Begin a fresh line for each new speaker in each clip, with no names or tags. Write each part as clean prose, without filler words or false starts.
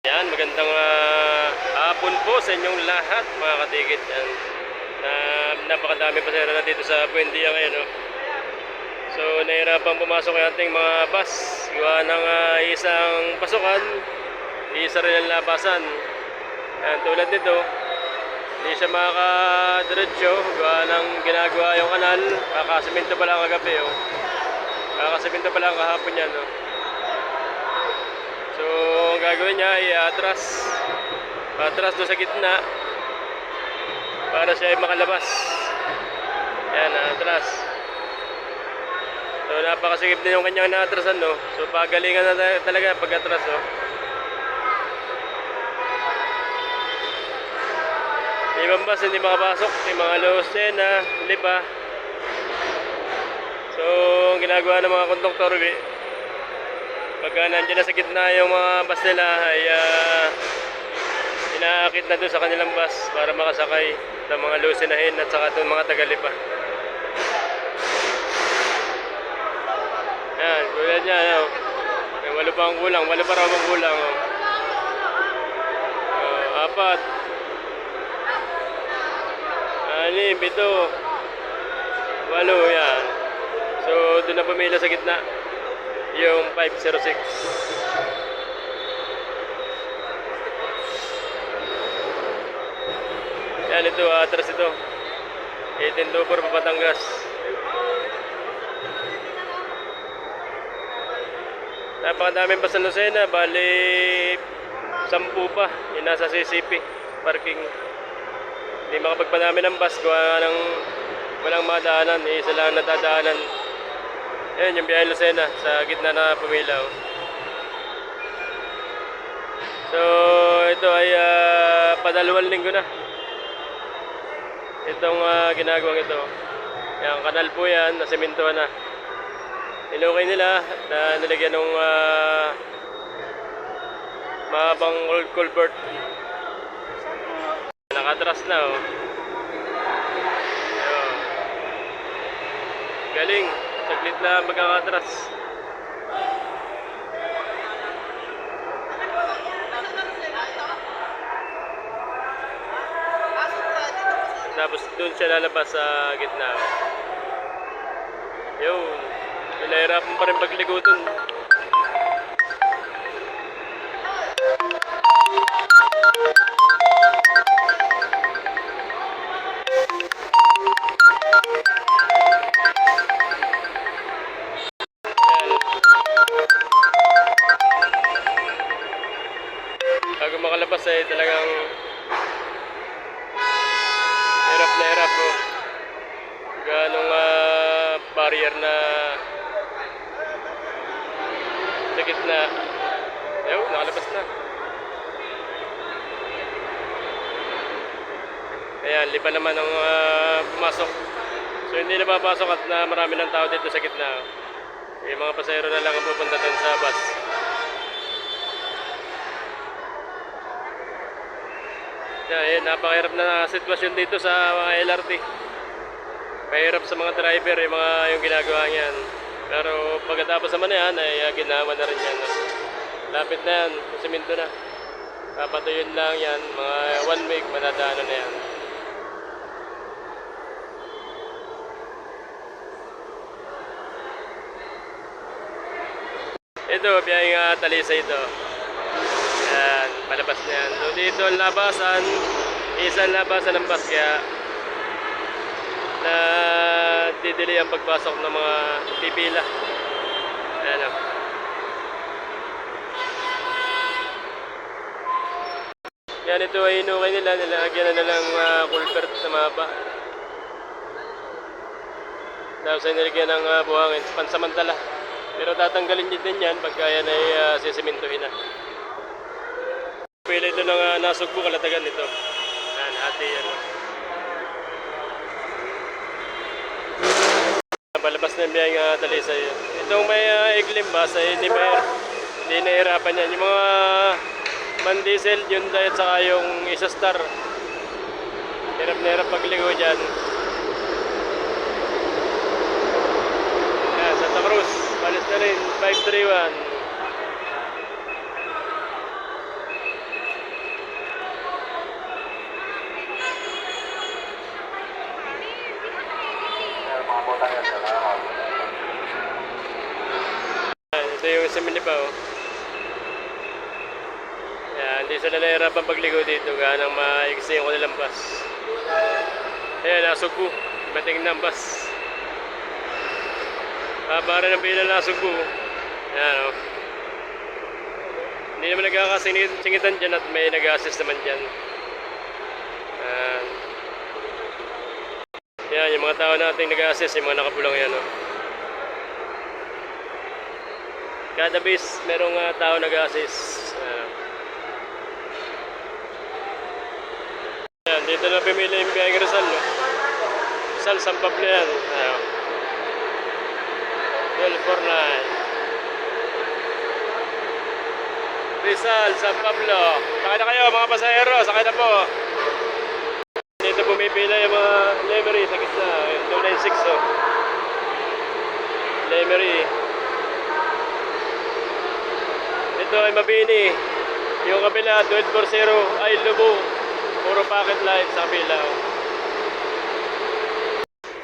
Yan, magandang hapon po sa inyong lahat mga katikit. Yan. Napakadami pasahero na dito sa Buendia ngayon. No? So, nahirapang pumasok yung ating mga bus. Gawa ng isang pasukan, isa rin ang labasan. Yan, tulad nito, hindi siya makakadiretso. Gawa ng ginagawa yung kanal. Kakasimento pa lang kagabi. Oh. Kakasimento pa lang kahapon yan. No? So, ang gagawin niya ay patras doon sa gitna para siya ay makalabas. Yan, atras. So, napakasigip din yung kanyang naatrasan, no? So, pagalingan na talaga pag-atras, no? Yung ibang bus hindi makapasok, yung mga Lucena, Lipa. So, ang ginagawa ng mga konduktor, pagka nandiyan na sa gitna yung mga bus nila ay inaakit na doon sa kanilang bus para makasakay ng mga Lucenahin at saka doon mga Tagalipa. Yan, tulad niya, no? May walo pa ang kulang, walo pa raw ang kulang. Oh. Apat. 6, 7, 8, yan. So, doon na pumila sa gitna. Yung 506. Yan, ito, atras ito. 1824 Papatangas. Napakadaming bus sa Lucena, bali 10 pa. Yung nasa CCP parking. Hindi makapagpadami ng bus, gawa ng walang madaanan, isa lang natadaanan. Ayan yung biyahe Lucena sa gitna na pumilaw. So ito ay padalawang linggo na itong ginagawang ito. Yung kanal po yan, nasimintuhan na. Inukay nila na nilagyan ng mahabang culvert. Nakatras na, oh. Ayan. Galing. Saglit na magkakatras. Tapos doon siya lalabas sa gitna. Yun. Nahirapan pa rin pagligo doon. Bago makalabas ay talagang hirap na hirap, oh. Ganong barrier na sa gitna. Ayun, nakalabas na. Ayan, lipa naman ang pumasok. So hindi na papasok at marami ng tao dito sa gitna. Yung mga pasahero na lang ang pupunta doon sa bus. Yan, napakahirap na sitwasyon dito sa mga LRT. Mahirap sa mga driver yung ginagawa niyan. Pero pagkatapos naman yan ay ginawa na rin yan. Lapit na yan, siminto na. Papatuyin lang yan, mga 1 week manadaanan na yan. Ito, biyaheng Talisay ito. Yan, palabas na yan. So dito ang labasan, isang labasan ng bus kaya na didili ang pagpasok ng mga pipila. Ayan, o. Yan, ito ay inukay nila, nilagyan na nilang culvert na maba. Tapos ay nilagyan ng buhangin, pansamantala. Pero tatanggalin din yan pagka yan ay sisimintuhin na. Pila ito ng Nasugbu, Kalatagan ito. Yan, hati yan. Palabas na yung biyaheng Talisay. Itong may Iglim bus ay hindi nahirapan yan. Yung mga Mandiesel, Hyundai at saka yung Isa-Star. Hirap na hirap pagligo dyan. Yan, Santa Cruz. Palis na rin, 531. iba oh. Yan, hindi sila nahirapan pagligo dito. Ganang maiksi yung kanilang bus. Ayan, nasugo. Mating ng bus. Para ng pila nasugo. Ayan oh. Hindi naman nagkakasingitan dyan at may nag-assist naman dyan. Yan, yung mga tao nating nag-assist, yung mga nakapulong yan oh. Kada base, merong tao nag-assist. Yan, dito na pimili yung biyayang Rizal, no? Rizal, San Pablo yan. Ayan. 1249. Rizal, San Pablo. Sakay na kayo, mga pasahero. Sakay na po. Dito pumipila yung mga Lemery sa gitna. 296, oh. Lemery. Ito ay Mabini. Yung kabila, 1240 ay Lubo. Puro pocket light sa kabila. Oh.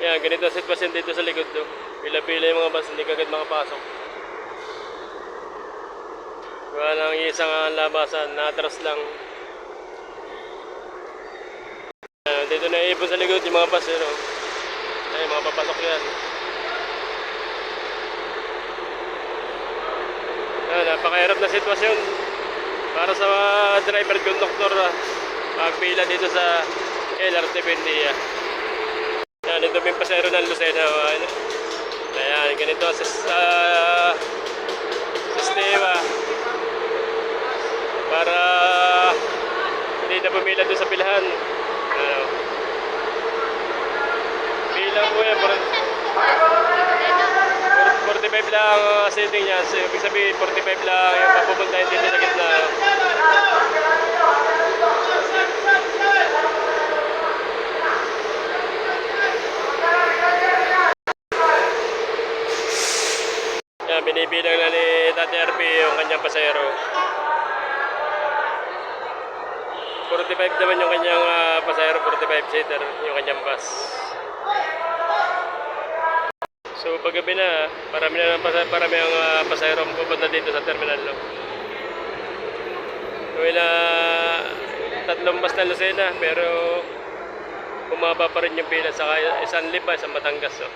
Yan, ganito ang sitwasyon dito sa likod. Oh. Pila-pila yung mga bus, hindi kagad makapasok. Wala nang isang labasan, natras lang. Dito na iipon sa likod yung mga bus. Ay, mga papasok yan. Napakahirap na sitwasyon para sa driver conductor magpila dito sa LRT Buendia. Yan, ito may pasero ng Lucena. Ayan, ganito ang sistema para hindi na pumila doon sa pilahan. Pila po yan, 45 lang ang sitting niya. So, ibig sabihin, 45 lang yung papupuntahin dito sa gitna. Yan, binibilang na ni Tati RP yung kanyang pasahero. 45 naman yung kanyang pasahero, 45-seater yung kanyang bus. So paggabi na, parami ang pasahero ang pupunta dito sa terminal. No? May na tatlong bus na Lucena pero bumaba pa rin yung pila sa isang Lipa, isang Batangas. So.